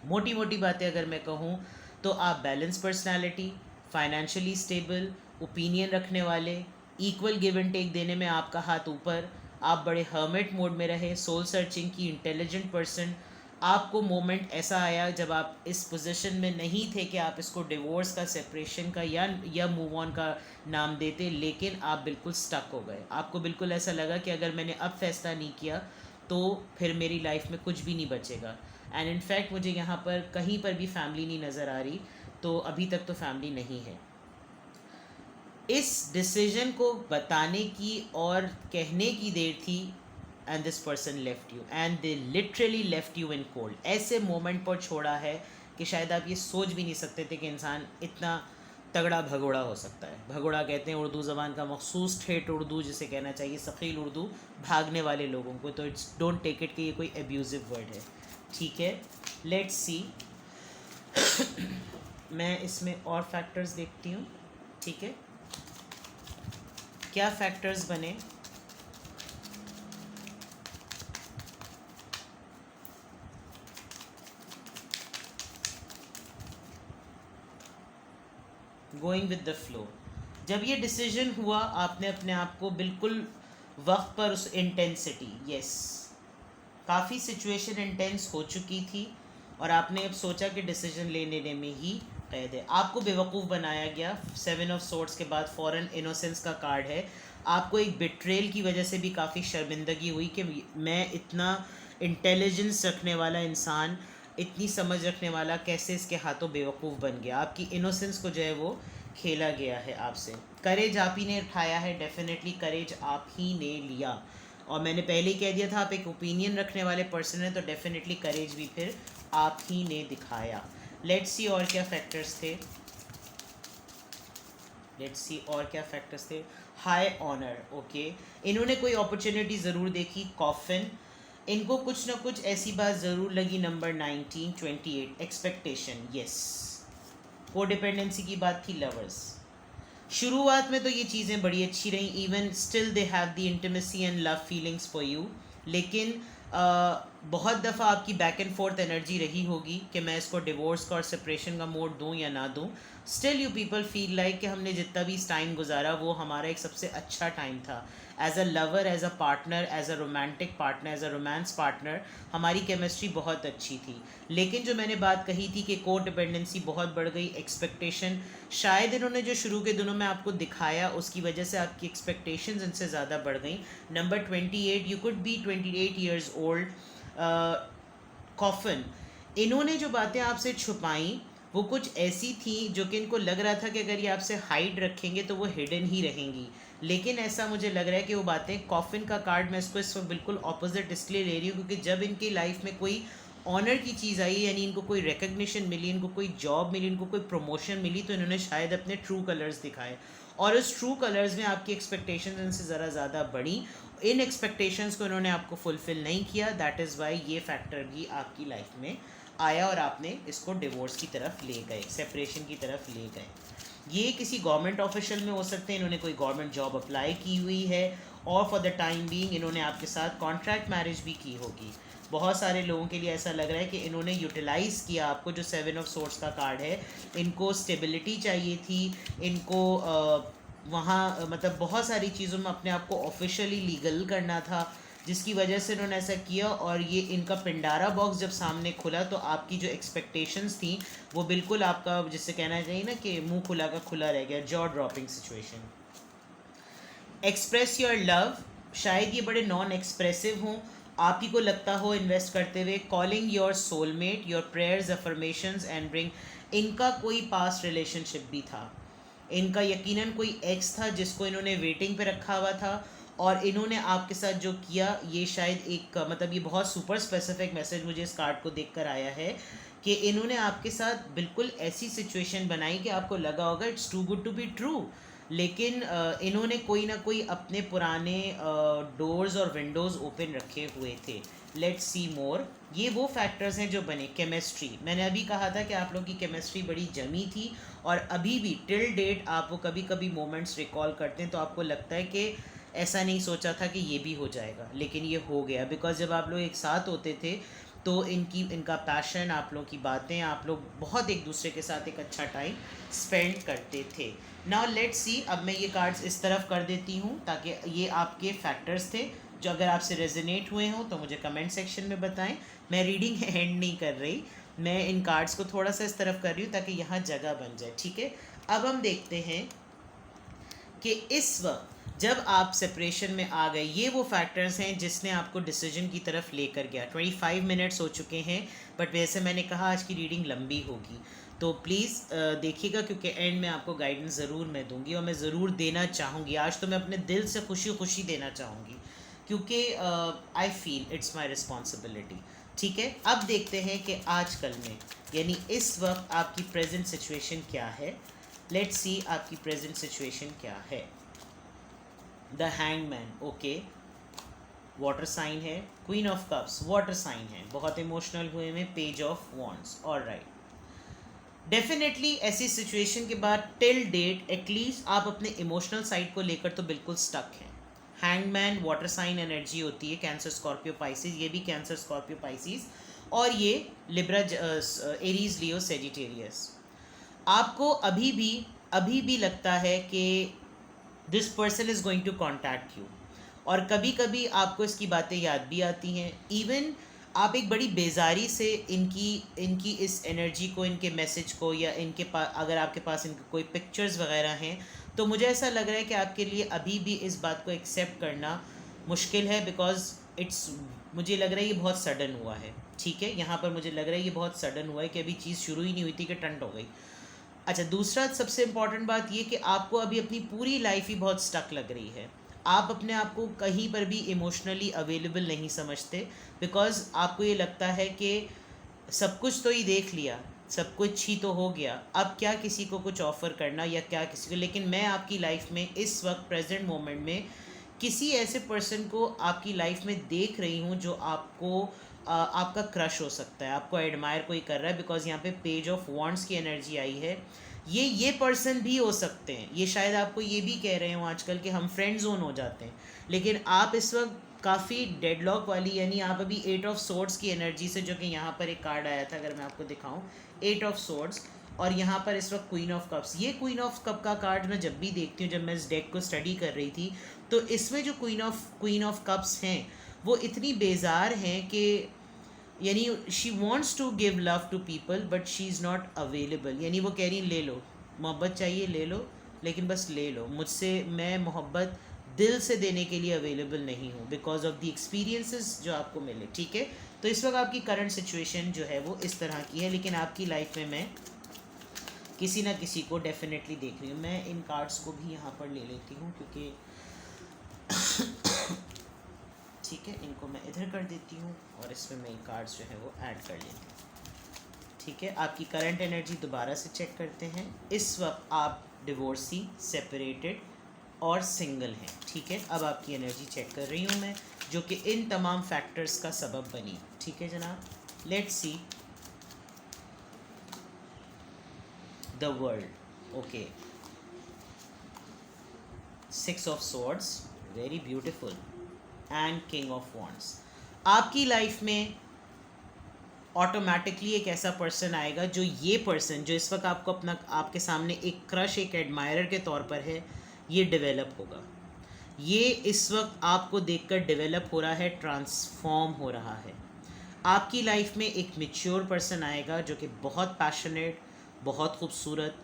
मोटी मोटी बातें अगर मैं कहूँ तो आप balance personality, financially stable, opinion रखने वाले, इक्वल गिव एंड टेक देने में आपका हाथ ऊपर, आप बड़े हर्मिट मोड में रहे, सोल सर्चिंग की, इंटेलिजेंट पर्सन। आपको मोमेंट ऐसा आया जब आप इस पोजीशन में नहीं थे कि आप इसको डिवोर्स का, सेपरेशन का या मूव ऑन का नाम देते, लेकिन आप बिल्कुल स्टक हो गए। आपको बिल्कुल ऐसा लगा कि अगर मैंने अब फैसला नहीं किया तो फिर मेरी लाइफ में कुछ भी नहीं बचेगा। एंड इनफैक्ट मुझे यहाँ पर कहीं पर भी फैमिली नहीं नज़र आ रही, तो अभी तक तो फैमिली नहीं है। इस डिसीजन को बताने की और कहने की देर थी, and this person left you, and they literally left you in cold. ऐसे मोमेंट पर छोड़ा है कि शायद आप ये सोच भी नहीं सकते थे कि इंसान इतना तगड़ा भगोड़ा हो सकता है। भगोड़ा कहते हैं उर्दू ज़बान का मखसूस ठेठ उर्दू, जिसे कहना चाहिए सकील उर्दू, भागने वाले लोगों को। तो इट्स डोंट टेक इट कि ये कोई एब्यूजिव वर्ड है, ठीक है। लेट्स सी मैं इसमें और फैक्टर्स देखती हूँ, ठीक है, क्या फैक्टर्स बने। Going with the flow. जब ये डिसीजन हुआ आपने अपने आप को बिल्कुल वक्त पर उस इंटेंसिटी, यस, काफ़ी सिचुएशन इंटेंस हो चुकी थी और आपने अब सोचा कि डिसीजन लेने में ही कैद है। आपको बेवकूफ़ बनाया गया। 7 ऑफ सोर्ड्स के बाद फॉरन इनोसेंस का कार्ड है। आपको एक बिट्रेल की वजह से भी काफ़ी शर्मिंदगी हुई कि मैं इतना इंटेलिजेंस रखने वाला इंसान, इतनी समझ रखने वाला, कैसे इसके हाथों बेवकूफ़ बन गया। आपकी इनोसेंस को जो है वो खेला गया है आपसे। करेज आप ही ने उठाया है, डेफिनेटली करेज आप ही ने लिया। और मैंने पहले ही कह दिया था आप एक ओपिनियन रखने वाले पर्सन हैं, तो डेफिनेटली करेज भी फिर आप ही ने दिखाया। लेट्स सी और क्या फैक्टर्स थे। लेट्स सी और क्या फैक्टर्स थे। हाई ऑनर, ओके, इन्होंने कोई अपॉर्चुनिटी ज़रूर देखी। कॉफिन, इनको कुछ ना कुछ ऐसी बात ज़रूर लगी। नंबर 19, 28, एक्सपेक्टेशन, यस, कोडिपेंडेंसी की बात थी। लवर्स, शुरुआत में तो ये चीज़ें बड़ी अच्छी रहीं, even still they have the intimacy and love feelings for you, लेकिन बहुत दफ़ा आपकी बैक एंड फोर्थ एनर्जी रही होगी कि मैं इसको डिवोर्स का और सेपरेशन का मोड दूं या ना दूं। Still you people feel like कि हमने जितना भी इस टाइम गुजारा वो हमारा एक सबसे अच्छा टाइम था। As a lover, as a partner, as a romantic partner, as a romance partner हमारी केमिस्ट्री बहुत अच्छी थी। लेकिन जो मैंने बात कही थी कि को डिपेंडेंसी बहुत बढ़ गई, एक्सपेक्टेशन, शायद इन्होंने जो शुरू के दिनों में आपको दिखाया उसकी वजह से आपकी एक्सपेक्टेशंस इनसे ज़्यादा बढ़ गई। Number 28, you could be 28 years old. Coffin, इन्होंने जो बातें आपसे छुपाई वो कुछ ऐसी थी जो कि इनको लग रहा था कि अगर ये आपसे हाइड रखेंगे तो वो हिडन ही रहेंगी, लेकिन ऐसा मुझे लग रहा है कि वो बातें, कॉफिन का कार्ड मैं इसको इस वक्त बिल्कुल ऑपोजिट इसलिए ले रही हूँ क्योंकि जब इनकी लाइफ में कोई ऑनर की चीज़ आई, यानी इनको कोई रिकग्निशन मिली, इनको कोई जॉब मिली, इनको कोई प्रमोशन मिली, तो इन्होंने शायद अपने ट्रू कलर्स दिखाए और उस ट्रू कलर्स में आपकी एक्सपेक्टेशंस इनसे ज़रा ज़्यादा बढ़ी। इन एक्सपेक्टेशंस को इन्होंने आपको फुलफ़िल नहीं किया, दैट इज़ वाई ये फैक्टर भी आपकी लाइफ में आया और आपने इसको डिवोर्स की तरफ ले गए, सेपरेशन की तरफ ले गए। ये किसी गवर्नमेंट ऑफिशियल में हो सकते हैं, इन्होंने कोई गवर्नमेंट जॉब अप्लाई की हुई है और फॉर द टाइम बीइंग इन्होंने आपके साथ कॉन्ट्रैक्ट मैरिज भी की होगी। बहुत सारे लोगों के लिए ऐसा लग रहा है कि इन्होंने यूटिलाइज़ किया आपको। जो 7 ऑफ सोर्ड्स का कार्ड है, इनको स्टेबिलिटी चाहिए थी, इनको वहाँ मतलब बहुत सारी चीज़ों में अपने आप को ऑफिशियली लीगल करना था, जिसकी वजह से इन्होंने ऐसा किया। और ये इनका पिंडारा बॉक्स जब सामने खुला तो आपकी जो एक्सपेक्टेशंस थी वो बिल्कुल आपका, जिससे कहना चाहिए ना कि मुंह खुला का खुला रह गया, jaw dropping situation. Express your love, शायद ये बड़े नॉन एक्सप्रेसिव हों, आप ही को लगता हो इन्वेस्ट करते हुए। Calling your soulmate, your prayers, affirmations and bring, इनका कोई पास्ट रिलेशनशिप भी था, इनका यकीनन कोई एक्स था जिसको इन्होंने वेटिंग पे रखा हुआ था और इन्होंने आपके साथ जो किया, ये शायद एक मतलब ये बहुत सुपर स्पेसिफिक मैसेज मुझे इस कार्ड को देखकर आया है कि इन्होंने आपके साथ बिल्कुल ऐसी सिचुएशन बनाई कि आपको लगा होगा it's too good to be true. लेकिन इन्होंने कोई ना कोई अपने पुराने डोर्स और विंडोज़ ओपन रखे हुए थे। लेट्स सी मोर। ये वो फैक्टर्स हैं जो बने। केमिस्ट्री, मैंने अभी कहा था कि आप लोग की केमिस्ट्री बड़ी जमी थी, और अभी भी टिल डेट आप वो कभी कभी मोमेंट्स रिकॉल करते हैं तो आपको लगता है कि ऐसा नहीं सोचा था कि ये भी हो जाएगा, लेकिन ये हो गया। बिकॉज जब आप लोग एक साथ होते थे तो इनका पैशन, आप लोगों की बातें, आप लोग बहुत एक दूसरे के साथ एक अच्छा टाइम स्पेंड करते थे। Now let's see. अब मैं ये कार्ड्स इस तरफ कर देती हूँ ताकि ये आपके फैक्टर्स थे जो अगर आपसे रेजोनेट हुए हों तो मुझे कमेंट सेक्शन में बताएं। मैं रीडिंग एंड नहीं कर रही, मैं इन कार्ड्स को थोड़ा सा इस तरफ कर रही हूँ ताकि यहाँ जगह बन जाए। ठीक है, अब हम देखते हैं कि इस वक्त जब आप सेपरेशन में आ गए, ये वो फैक्टर्स हैं जिसने आपको डिसीजन की तरफ लेकर गया। 25 मिनट्स हो चुके हैं, बट वैसे मैंने कहा आज की रीडिंग लंबी होगी, तो प्लीज़ देखिएगा, क्योंकि एंड में आपको गाइडेंस ज़रूर मैं दूंगी और मैं ज़रूर देना चाहूँगी। आज तो मैं अपने दिल से खुशी खुशी देना चाहूँगी, क्योंकि I feel it's my responsibility. ठीक है, अब देखते हैं कि आजकल में, यानी इस वक्त आपकी प्रेजेंट सिचुएशन क्या है। लेट्स सी आपकी प्रेजेंट सिचुएशन क्या है। The hangman, okay, water sign है। Queen of cups, water sign है, बहुत इमोशनल हुए में। Page of wands, alright. Definitely ऐसी सिचुएशन के बाद टिल डेट एटलीस्ट आप अपने इमोशनल साइड को लेकर तो बिल्कुल स्टक हैं। हैंगमैन वाटर साइन एनर्जी होती है, कैंसर स्कॉर्पियो पाइसिस, ये भी कैंसर स्कॉर्पियो पाइसिस, और ये लिब्रा एरीज लियो सेजिटेरियस। आपको अभी भी लगता है कि this person is going to contact you, और कभी कभी आपको इसकी बातें याद भी आती हैं। इवन आप एक बड़ी बेजारी से इनकी इस एनर्जी को, इनके मैसेज को, या इनके पास अगर आपके पास इनके कोई पिक्चर्स वगैरह हैं तो मुझे ऐसा लग रहा है कि आपके लिए अभी भी इस बात को एक्सेप्ट करना मुश्किल है, बिकॉज मुझे लग रहा है ये बहुत सडन हुआ है। ठीक है, यहाँ पर मुझे लग रहा है ये बहुत सडन हुआ है कि अभी चीज़ शुरू ही नहीं हुई थी कि टंट हो गई। अच्छा, दूसरा सबसे इम्पॉर्टेंट बात ये कि आपको अभी अपनी पूरी लाइफ ही बहुत स्टक लग रही है। आप अपने आप को कहीं पर भी इमोशनली अवेलेबल नहीं समझते, बिकॉज आपको ये लगता है कि सब कुछ तो ही देख लिया, सब कुछ ही तो हो गया, अब क्या किसी को कुछ ऑफ़र करना या क्या किसी को। लेकिन मैं आपकी लाइफ में इस वक्त प्रेजेंट मोमेंट में किसी ऐसे पर्सन को आपकी लाइफ में देख रही हूँ जो आपको आपका क्रश हो सकता है, आपको एडमायर कोई कर रहा है, बिकॉज यहाँ पे पेज ऑफ वॉन्ड्स की एनर्जी आई है। ये पर्सन भी हो सकते हैं, ये शायद आपको ये भी कह रहे हो आजकल कि हम फ्रेंड जोन हो जाते हैं, लेकिन आप इस वक्त काफ़ी डेडलॉक वाली, यानी आप अभी 8 ऑफ सोर्ड्स की एनर्जी से, जो कि यहाँ पर एक कार्ड आया था, अगर मैं आपको दिखाऊं, 8 ऑफ सोर्ड्स, और यहाँ पर इस वक्त क्वीन ऑफ कप्स। ये क्वीन ऑफ कप का कार्ड मैं जब भी देखती हूँ, जब मैं इस डेक को स्टडी कर रही थी, तो इसमें जो क्वीन ऑफ कप्स हैं वो इतनी बेजार हैं कि यानी she wants to give love to people but she is not available. यानी वो कह रही ले लो, मोहब्बत चाहिए ले लो, लेकिन बस ले लो मुझसे, मैं मोहब्बत दिल से देने के लिए अवेलेबल नहीं हूँ, बिकॉज ऑफ द एक्सपीरियंसेस जो आपको मिले। ठीक है, तो इस वक्त आपकी करंट सिचुएशन जो है वो इस तरह की है, लेकिन आपकी लाइफ में मैं किसी ना किसी को डेफिनेटली देख रही हूँ। मैं इन कार्ड्स को भी यहाँ पर ले लेती हूँ, क्योंकि ठीक है, इनको मैं इधर कर देती हूँ और इसमें मैं कार्ड्स जो है वो ऐड कर लेती हूँ। ठीक है, आपकी करंट एनर्जी दोबारा से चेक करते हैं। इस वक्त आप डिवोर्सी, सेपरेटेड और सिंगल हैं। ठीक है, अब आपकी एनर्जी चेक कर रही हूँ मैं, जो कि इन तमाम फैक्टर्स का सबब बनी। ठीक है जनाब, let's see the world. Okay, 6 of swords, very beautiful, and king of wands. आपकी लाइफ में ऑटोमेटिकली एक ऐसा पर्सन आएगा जो ये पर्सन जो इस वक्त आपको आपके सामने एक क्रश, एक एडमायरर के तौर पर है, ये डेवलप होगा। ये इस वक्त आपको देखकर डेवलप हो रहा है, ट्रांसफॉर्म हो रहा है। आपकी लाइफ में एक मैच्योर पर्सन आएगा जो कि बहुत पैशनेट, बहुत खूबसूरत,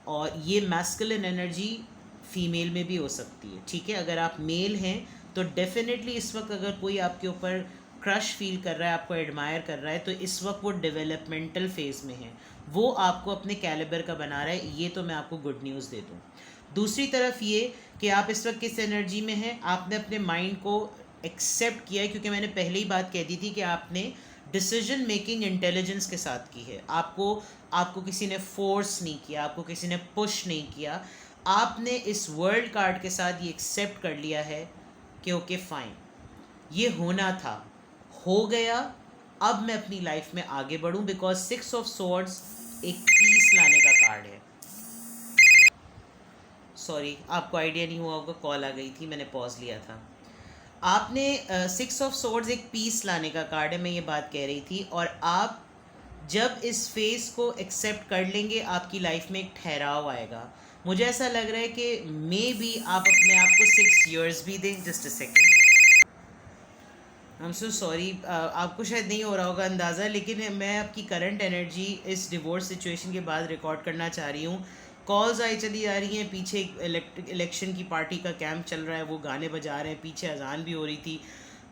और ये मैस्कुलिन एनर्जी फीमेल में भी हो सकती है। ठीक है, अगर आप मेल हैं तो डेफिनेटली इस वक्त अगर कोई आपके ऊपर क्रश फील कर रहा है, आपको एडमायर कर रहा है, तो इस वक्त वो डेवलपमेंटल फेज़ में है, वो आपको अपने कैलिबर का बना रहा है। ये तो मैं आपको गुड न्यूज़ दे दूँ। दूसरी तरफ ये कि आप इस वक्त किस एनर्जी में हैं, आपने अपने माइंड को एक्सेप्ट किया है, क्योंकि मैंने पहले ही बात कह दी थी कि आपने डिसीजन मेकिंग इंटेलिजेंस के साथ की है। आपको किसी ने फोर्स नहीं किया, आपको किसी ने पुश नहीं किया, आपने इस वर्ल्ड कार्ड के साथ ये एक्सेप्ट कर लिया है कि ओके फाइन, ये होना था, हो गया, अब मैं अपनी लाइफ में आगे बढ़ूं, बिकॉज 6 ऑफ सोर्ड्स एक पीस लाने का कार्ड है। सॉरी, आपको आइडिया नहीं हुआ होगा, कॉल आ गई थी, मैंने पॉज लिया था। आपने 6 ऑफ सोर्ड्स एक पीस लाने का कार्ड है, मैं ये बात कह रही थी। और आप जब इस फेस को एक्सेप्ट कर लेंगे, आपकी लाइफ में एक ठहराव आएगा। मुझे ऐसा लग रहा है कि मे बी आप अपने आप को 6 years भी दें। Just a second, I am so sorry, आपको शायद नहीं हो रहा होगा अंदाज़ा, लेकिन मैं आपकी करंट एनर्जी इस डिवोर्स सिचुएशन के बाद रिकॉर्ड करना चाह रही हूँ। कॉल्स आई चली जा रही हैं, पीछे एक इलेक्शन की पार्टी का कैंप चल रहा है, वो गाने बजा रहे हैं, पीछे अजान भी हो रही थी,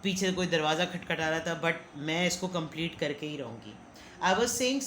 पीछे कोई दरवाज़ा खटखटा रहा था, बट मैं इसको कंप्लीट करके ही रहूँगी। आई वॉज सेइंग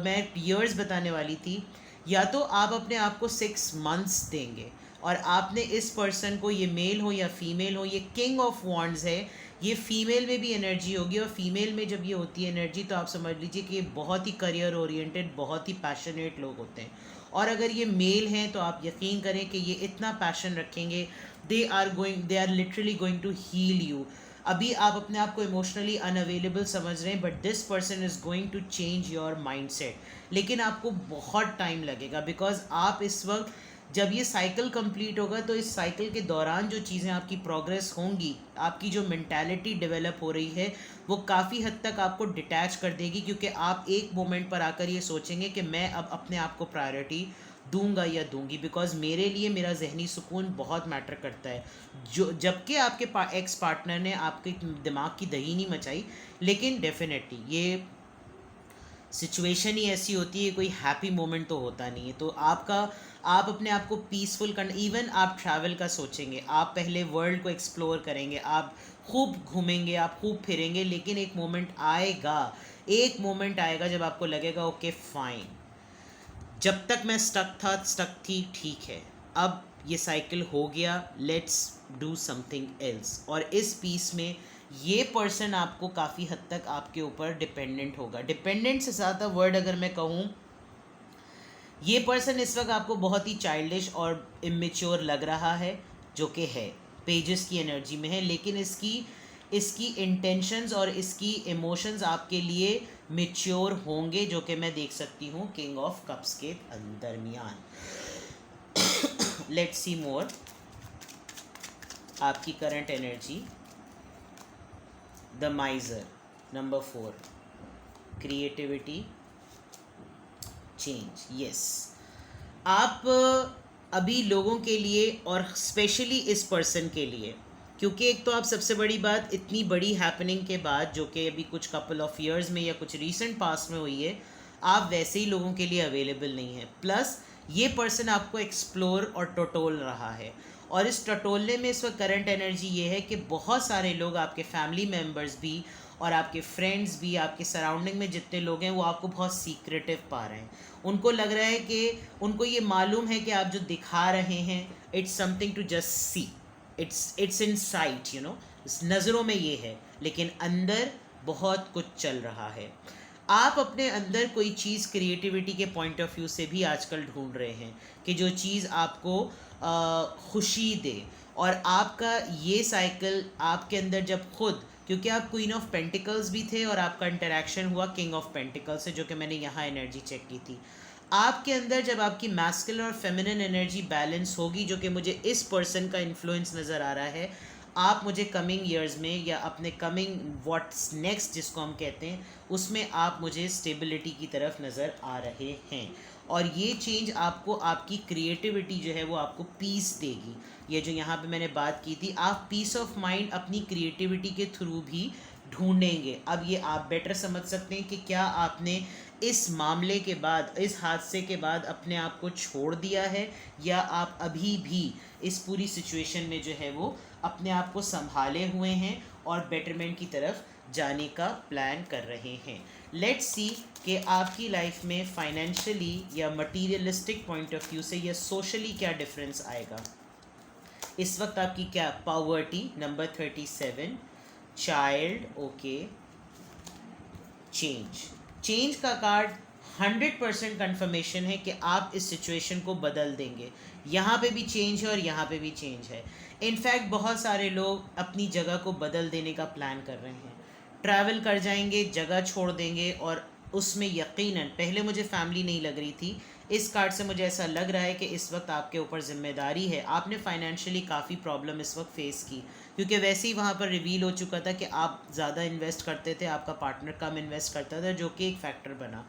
मैं ईयर्स बताने वाली थी। या तो आप अपने आप को 6 months देंगे, और आपने इस पर्सन को, ये मेल हो या फीमेल हो, ये किंग ऑफ वॉन्ड्स है, ये फीमेल में भी एनर्जी होगी। और फीमेल में जब ये होती है एनर्जी, तो आप समझ लीजिए कि ये बहुत ही करियर ओरिएंटेड, बहुत ही पैशनेट लोग होते हैं। और अगर ये मेल हैं तो आप यकीन करें कि ये इतना पैशन रखेंगे, they are literally going to heal you. अभी आप अपने आप को इमोशनली अनअवेलेबल समझ रहे हैं, but this person is going to change your mindset. लेकिन आपको बहुत टाइम लगेगा, बिकॉज आप इस वक्त, जब ये साइकिल कंप्लीट होगा, तो इस साइकिल के दौरान जो चीज़ें आपकी प्रोग्रेस होंगी, आपकी जो मेंटालिटी डेवलप हो रही है, वो काफ़ी हद तक आपको डिटैच कर देगी। क्योंकि आप एक मोमेंट पर आकर ये सोचेंगे कि मैं अब अपने आप को प्रायोरिटी दूंगा या दूंगी, बिकॉज मेरे लिए मेरा जहनी सुकून बहुत मैटर करता है। जो जबकि आपके एक्स पार्टनर ने आपके दिमाग की दही नहीं मचाई, लेकिन डेफिनेटली ये सिचुएशन ही ऐसी होती है, कोई हैप्पी मोमेंट तो होता नहीं है। तो आप अपने आप को पीसफुल करना, इवन आप ट्रैवल का सोचेंगे, आप पहले वर्ल्ड को एक्सप्लोर करेंगे, आप खूब घूमेंगे, आप खूब फिरेंगे, लेकिन एक मोमेंट आएगा जब आपको लगेगा ओके फाइन, जब तक मैं स्टक थी, ठीक है, अब ये साइकिल हो गया, लेट्स डू समथिंग एल्स। और इस पीस में ये पर्सन आपको काफ़ी हद तक आपके ऊपर डिपेंडेंट होगा। डिपेंडेंट से ज़्यादा वर्ड अगर मैं कहूँ, ये पर्सन इस वक्त आपको बहुत ही चाइल्डिश और इमेच्योर लग रहा है, जो कि है, पेजेस की एनर्जी में है, लेकिन इसकी इंटेंशंस और इसकी इमोशंस आपके लिए मेच्योर होंगे, जो कि मैं देख सकती हूँ किंग ऑफ कप्स के दरमियान। लेट्स सी मोर आपकी current energy. The माइजर, number 4, creativity, change. Yes, आप अभी लोगों के लिए, और स्पेशली इस पर्सन के लिए, क्योंकि एक तो आप सबसे बड़ी बात, इतनी बड़ी हैपनिंग के बाद, जो कि अभी कुछ कपल ऑफ ईयर्स में या कुछ रीसेंट पास्ट में हुई है, आप वैसे ही लोगों के लिए अवेलेबल नहीं है। प्लस ये पर्सन आपको एक्सप्लोर और टटोल रहा है, और इस टटोलने में इस वक्त करंट एनर्जी ये है कि बहुत सारे लोग, आपके फैमिली मेम्बर्स भी और आपके फ्रेंड्स भी, आपके सराउंडिंग में जितने लोग हैं, वो आपको बहुत सीक्रेटिव पा रहे हैं। उनको लग रहा है कि, उनको ये मालूम है कि आप जो दिखा रहे हैं, it's something to just see, it's in sight, you know, नज़रों में ये है, लेकिन अंदर बहुत कुछ चल रहा है। आप अपने अंदर कोई चीज़ क्रिएटिविटी के पॉइंट ऑफ व्यू से भी आजकल ढूंढ रहे हैं कि जो चीज़ आपको खुशी दे। और आपका ये साइकिल आपके अंदर जब खुद, क्योंकि आप क्वीन ऑफ पेंटिकल्स भी थे, और आपका इंटरेक्शन हुआ किंग ऑफ पेंटिकल्स से, जो कि मैंने यहाँ एनर्जी चेक की थी। आपके अंदर जब आपकी मैस्कुलिन और फेमिनिन एनर्जी बैलेंस होगी, जो कि मुझे इस पर्सन का इन्फ्लुएंस नज़र आ रहा है, आप मुझे कमिंग ईयर्स में, या अपने कमिंग व्हाट्स नेक्स्ट जिसको हम कहते हैं, उसमें आप मुझे स्टेबिलिटी की तरफ नज़र आ रहे हैं। और ये चेंज आपको, आपकी क्रिएटिविटी जो है वो आपको पीस देगी। ये जो यहाँ पे मैंने बात की थी, आप पीस ऑफ माइंड अपनी क्रिएटिविटी के थ्रू भी ढूंढेंगे। अब ये आप बेटर समझ सकते हैं कि क्या आपने इस मामले के बाद, इस हादसे के बाद अपने आप को छोड़ दिया है, या आप अभी भी इस पूरी सिचुएशन में जो है वो अपने आप को संभाले हुए हैं और बेटरमेंट की तरफ जाने का प्लान कर रहे हैं। लेट्स सी कि आपकी लाइफ में फाइनेंशियली या मटीरियलिस्टिक पॉइंट ऑफ व्यू से या सोशली क्या डिफरेंस आएगा। इस वक्त आपकी क्या poverty, number 37, child, okay, change का कार्ड 100% कन्फर्मेशन है कि आप इस सिचुएशन को बदल देंगे। यहाँ पे भी चेंज है और यहाँ पे भी चेंज है। इनफैक्ट बहुत सारे लोग अपनी जगह को बदल देने का प्लान कर रहे हैं, ट्रैवल कर जाएंगे, जगह छोड़ देंगे। और उसमें यकीनन, पहले मुझे फैमिली नहीं लग रही थी, इस कार्ड से मुझे ऐसा लग रहा है कि इस वक्त आपके ऊपर ज़िम्मेदारी है। आपने फाइनेंशियली काफ़ी प्रॉब्लम इस वक्त फेस की, क्योंकि वैसे ही वहाँ पर रिवील हो चुका था कि आप ज़्यादा इन्वेस्ट करते थे, आपका पार्टनर कम इन्वेस्ट करता था, जो कि एक फैक्टर बना।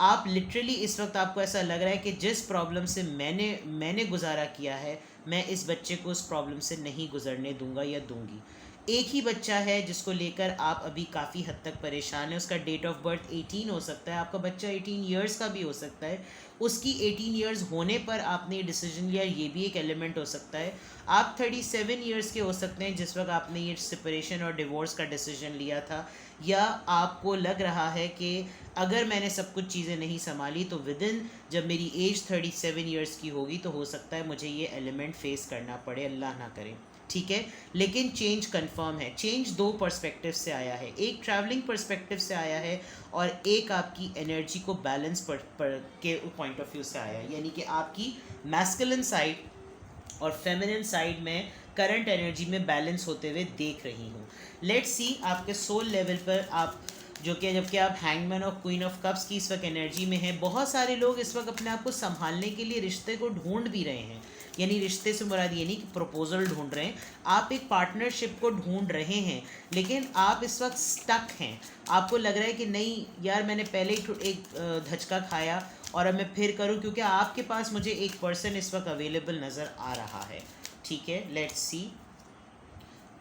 आप लिटरली इस वक्त आपको ऐसा लग रहा है कि जिस प्रॉब्लम से मैंने गुजारा किया है, मैं इस बच्चे को उस प्रॉब्लम से नहीं गुजरने दूंगा या दूंगी। एक ही बच्चा है जिसको लेकर आप अभी काफ़ी हद तक परेशान हैं। उसका डेट ऑफ बर्थ 18 हो सकता है, आपका बच्चा 18 ईयर्स का भी हो सकता है। उसकी 18 ईयर्स होने पर आपने ये डिसीजन लिया, ये भी एक एलिमेंट हो सकता है। आप 37 ईयर्स के हो सकते हैं जिस वक्त आपने ये सेपरेशन और डिवोर्स का डिसीजन लिया था। या आपको लग रहा है कि अगर मैंने सब कुछ चीज़ें नहीं संभाली तो विदिन जब मेरी एज 37 ईयर्स की होगी तो हो सकता है मुझे ये एलिमेंट फेस करना पड़े, अल्लाह ना करे, ठीक है। लेकिन चेंज कंफर्म है। चेंज दो पर्सपेक्टिव से आया है, एक ट्रैवलिंग पर्सपेक्टिव से आया है और एक आपकी एनर्जी को बैलेंस के पॉइंट ऑफ व्यू से आया है। यानी कि आपकी मैस्कुलिन साइड और फेमिनिन साइड में करंट एनर्जी में बैलेंस होते हुए देख रही हूँ। लेट्स सी आपके सोल लेवल पर आप, जो कि जबकि आप हैंगमैन और क्वीन ऑफ कप्स की इस वक्त एनर्जी में हैं। बहुत सारे लोग इस वक्त अपने आप को संभालने के लिए रिश्ते को ढूंढ भी रहे हैं। यानी रिश्ते से मुराद ये नहीं कि प्रपोजल ढूंढ रहे हैं, आप एक पार्टनरशिप को ढूंढ रहे हैं, लेकिन आप इस वक्त स्टक हैं। आपको लग रहा है कि नहीं यार, मैंने पहले ही एक धचका खाया और अब मैं फिर करूं, क्योंकि आपके पास मुझे एक पर्सन इस वक्त अवेलेबल नज़र आ रहा है, ठीक है। Let's see,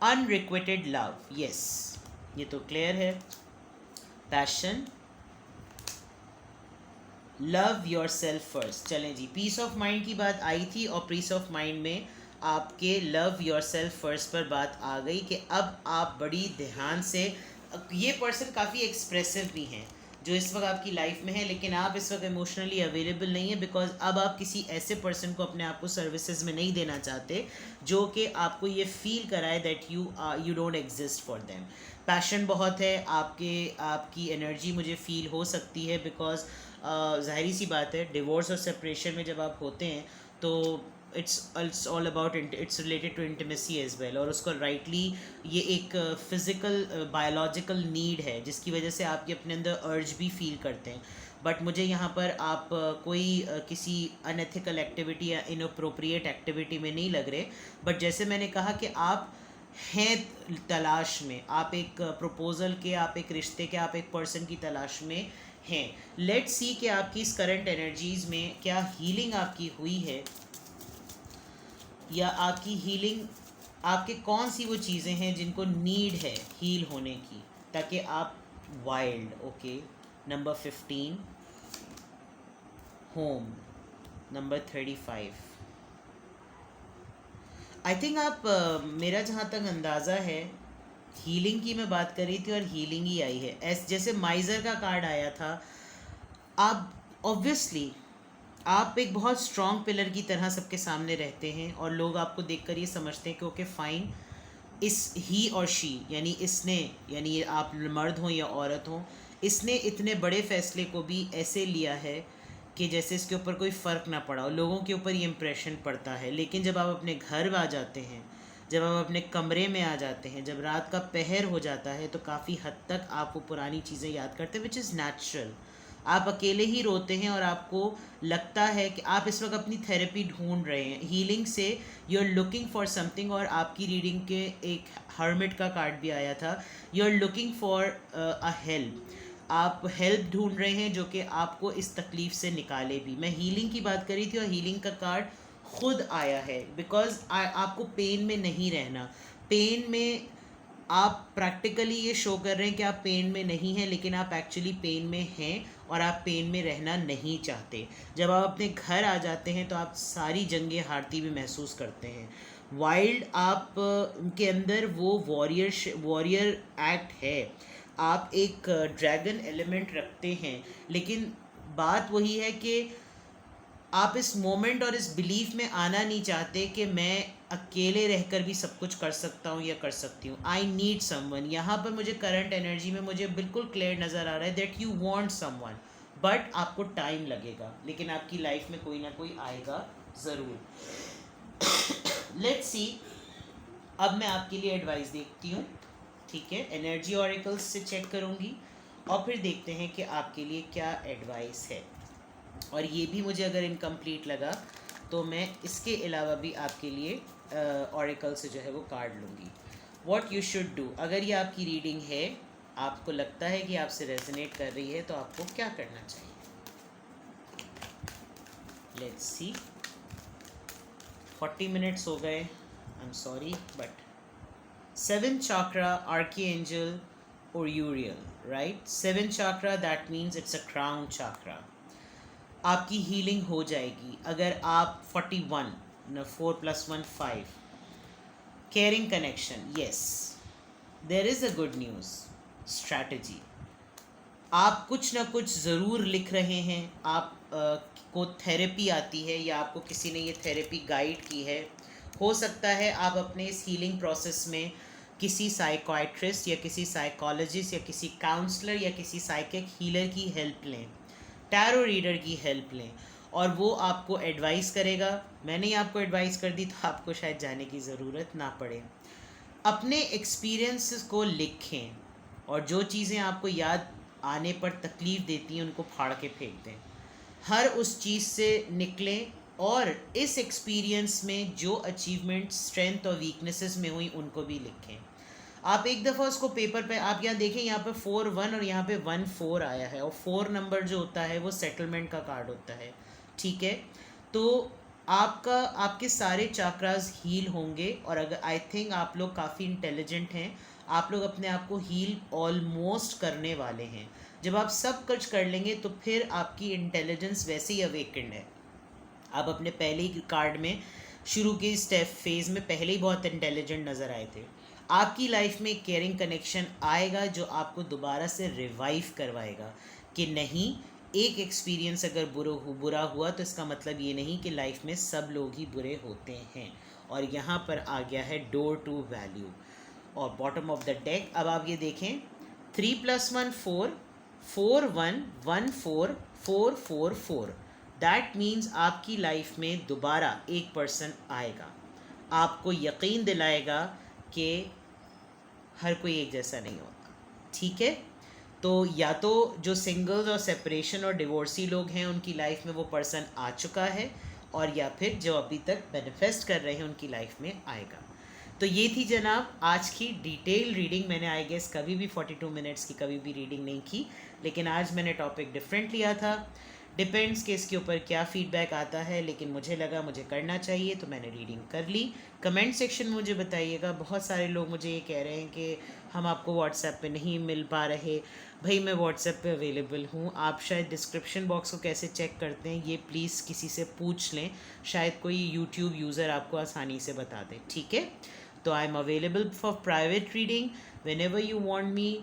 unrequited love, yes, ये तो क्लियर है। Passion, love your self first. चलें जी, पीस ऑफ माइंड की बात आई थी और पीस ऑफ माइंड में आपके लव योर सेल्फ फर्स्ट पर बात आ गई कि अब आप बड़ी ध्यान से, ये पर्सन काफ़ी एक्सप्रेसिव भी हैं जो इस वक्त आपकी लाइफ में है, लेकिन आप इस वक्त इमोशनली अवेलेबल नहीं है, बिकॉज अब आप किसी ऐसे पर्सन को अपने आप को सर्विसेज में नहीं देना चाहते जो कि आपको ये फील कराए that you don't exist for them. Passion बहुत है आपकी एनर्जी मुझे फील हो सकती है, बिकॉज ज़ाहिरी सी बात है, डिवोर्स और सेपरेशन में जब आप होते हैं तो it's all about, it's related to intimacy as well. और उसको राइटली ये एक फिज़िकल बायोलॉजिकल नीड है जिसकी वजह से आपके अपने अंदर अर्ज भी फील करते हैं। बट मुझे यहाँ पर आप कोई किसी अनएथिकल एक्टिविटी या इनअप्रोप्रिएट एक्टिविटी में नहीं लग रहे। बट जैसे मैंने कहा कि आप हैं तलाश में, आप एक प्रपोज़ल के, आप एक रिश्ते के, आप एक पर्सन की तलाश में हैं। लेट्स सी कि आपकी इस करंट एनर्जीज़ में क्या हीलिंग आपकी हुई है, या आपकी हीलिंग, आपके कौन सी वो चीज़ें हैं जिनको नीड है हील होने की, ताकि आप wild, okay, number 15, home, number 35। I think आप मेरा जहाँ तक अंदाज़ा है, हीलिंग की मैं बात कर रही थी और हीलिंग ही आई है। जैसे माइज़र का कार्ड आया था, आप ऑब्वियसली आप एक बहुत स्ट्रॉन्ग पिलर की तरह सबके सामने रहते हैं और लोग आपको देखकर ये समझते हैं कि ओके फाइन, इस ही और शी, यानी इसने, यानी आप मर्द हों या औरत हों, इसने इतने बड़े फ़ैसले को भी ऐसे लिया है कि जैसे इसके ऊपर कोई फ़र्क ना पड़ा हो। लोगों के ऊपर ये इम्प्रेशन पड़ता है, लेकिन जब आप अपने घर आ जाते हैं, जब आप अपने कमरे में आ जाते हैं, जब रात का पहर हो जाता है, तो काफ़ी हद तक आप वो पुरानी चीज़ें याद करते हैं, विच इज़ नेचुरल। आप अकेले ही रोते हैं और आपको लगता है कि आप इस वक्त अपनी थेरेपी ढूंढ रहे हैं हीलिंग से, you are looking for something. और आपकी रीडिंग के एक हर्मिट का कार्ड भी आया था, you are looking for a help. आप हेल्प ढूंढ रहे हैं जो कि आपको इस तकलीफ़ से निकाले भी। मैं हीलिंग की बात करी थी और हीलिंग का कार्ड खुद आया है, बिकॉज आपको पेन में नहीं रहना। पेन में आप प्रैक्टिकली ये शो कर रहे हैं कि आप पेन में नहीं हैं, लेकिन आप एक्चुअली पेन में हैं और आप पेन में रहना नहीं चाहते। जब आप अपने घर आ जाते हैं तो आप सारी जंगें हारती भी महसूस करते हैं। वाइल्ड आप के अंदर वो वॉरियर एक्ट है, आप एक ड्रैगन एलिमेंट रखते हैं, लेकिन बात वही है कि आप इस मोमेंट और इस बिलीफ में आना नहीं चाहते कि मैं अकेले रहकर भी सब कुछ कर सकता हूँ या कर सकती हूँ। I need someone. यहाँ पर मुझे करंट एनर्जी में मुझे बिल्कुल क्लियर नज़र आ रहा है that you want someone, but आपको टाइम लगेगा, लेकिन आपकी लाइफ में कोई ना कोई आएगा ज़रूर। लेट्स सी, अब मैं आपके लिए एडवाइस देखती हूँ, ठीक है, एनर्जी ऑरिकल्स से चेक करूँगी और फिर देखते हैं कि आपके लिए क्या एडवाइस है। और ये भी मुझे अगर इनकम्प्लीट लगा तो मैं इसके अलावा भी आपके लिए ऑरिकल से जो है वो कार्ड लूँगी। व्हाट यू शुड डू, अगर ये आपकी रीडिंग है, आपको लगता है कि आपसे रेजोनेट कर रही है, तो आपको क्या करना चाहिए। लेट्स सी, 40 मिनट्स हो गए, I am sorry, but 7th chakra, archangel or Uriel, right? 7th chakra, that means it's a crown chakra. आपकी हीलिंग हो जाएगी अगर आप 41 न 4 + 1 5 caring connection, yes, there is a good news, strategy, आप कुछ ना कुछ ज़रूर लिख रहे हैं, आप को थेरेपी आती है या आपको किसी ने ये थेरेपी गाइड की है। हो सकता है आप अपने इस हीलिंग प्रोसेस में किसी साइकोट्रिस्ट या किसी साइकोलॉजिस्ट या किसी काउंसलर या किसी साइकिक हीलर की हेल्प लें, टैरो रीडर की हेल्प लें, और वो आपको एडवाइस करेगा। मैंने ही आपको एडवाइस कर दी तो आपको शायद जाने की ज़रूरत ना पड़े। अपने एक्सपीरियंसेस को लिखें और जो चीज़ें आपको याद आने पर तकलीफ़ देती हैं उनको फाड़ के फेंक दें। हर उस चीज़ से निकलें और इस एक्सपीरियंस में जो अचीवमेंट, स्ट्रेंथ और वीकनेसेस में हुई उनको भी लिखें। आप एक दफ़ा उसको पेपर पे, आप यहाँ देखें, यहाँ पे 4-1 और यहाँ पे 1-4 आया है, और 4 नंबर जो होता है वो सेटलमेंट का कार्ड होता है, ठीक है। तो आपके सारे चाक्रास हील होंगे, और अगर आई थिंक आप लोग काफ़ी इंटेलिजेंट हैं, आप लोग अपने आप को हील ऑलमोस्ट करने वाले हैं। जब आप सब कुछ कर लेंगे तो फिर आपकी इंटेलिजेंस वैसे ही अवेकेंड है। आप अपने पहले ही कार्ड में शुरू के स्टेप फेज में पहले ही बहुत इंटेलिजेंट नज़र आए थे। आपकी लाइफ में केयरिंग कनेक्शन आएगा जो आपको दोबारा से रिवाइव करवाएगा कि नहीं, एक एक्सपीरियंस अगर बुरा हुआ तो इसका मतलब ये नहीं कि लाइफ में सब लोग ही बुरे होते हैं। और यहाँ पर आ गया है डोर टू वैल्यू, और बॉटम ऑफ द डेक अब आप ये देखें, 3 + 1 4, 4 1 1 4 4 4 4। दैट मीन्स आपकी लाइफ में दोबारा एक पर्सन आएगा, आपको यकीन दिलाएगा कि हर कोई एक जैसा नहीं होता, ठीक है। तो या तो जो सिंगल्स और सेपरेशन और डिवोर्सी लोग हैं उनकी लाइफ में वो पर्सन आ चुका है, और या फिर जो अभी तक मैनिफेस्ट कर रहे हैं उनकी लाइफ में आएगा। तो ये थी जनाब आज की डिटेल रीडिंग। मैंने आई गेस कभी भी 42 मिनट्स की कभी भी रीडिंग नहीं की, लेकिन आज मैंने टॉपिक डिफरेंट लिया था। डिपेंड्स कि इसके ऊपर क्या फ़ीडबैक आता है, लेकिन मुझे लगा मुझे करना चाहिए तो मैंने रीडिंग कर ली। कमेंट सेक्शन में मुझे बताइएगा। बहुत सारे लोग मुझे ये कह रहे हैं कि हम आपको व्हाट्सएप पे नहीं मिल पा रहे। भाई मैं व्हाट्सएप पे अवेलेबल हूँ। आप शायद डिस्क्रिप्शन बॉक्स को कैसे चेक करते हैं ये प्लीज़ किसी से पूछ लें, शायद कोई यूट्यूब यूज़र आपको आसानी से बता दे, ठीक है। तो I am available for private reading whenever you want me,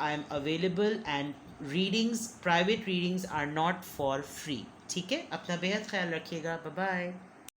I am available, and readings, private readings are not for free, ठीक है। अपना बेहद ख्याल रखिएगा, बाय बाय।